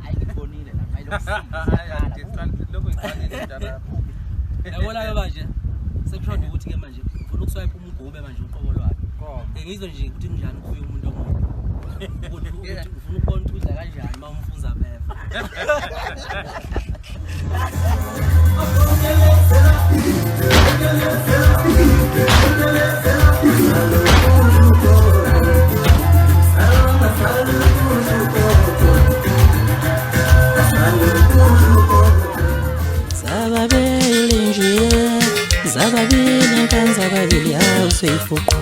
hayi ngibonile la lokho iqalile njalo. Yabona manje sekushoda ukuthi ke manje ufuna ukuswipe umgube manje uqobo lwakhe. Ngizwe nje ukuthi kunjani kuye umuntu omuhle. Ukuthi ufuna ukubona ukuthi udla kanjani uma umfunza befa. Zababili nkanzababili awuseyifuqu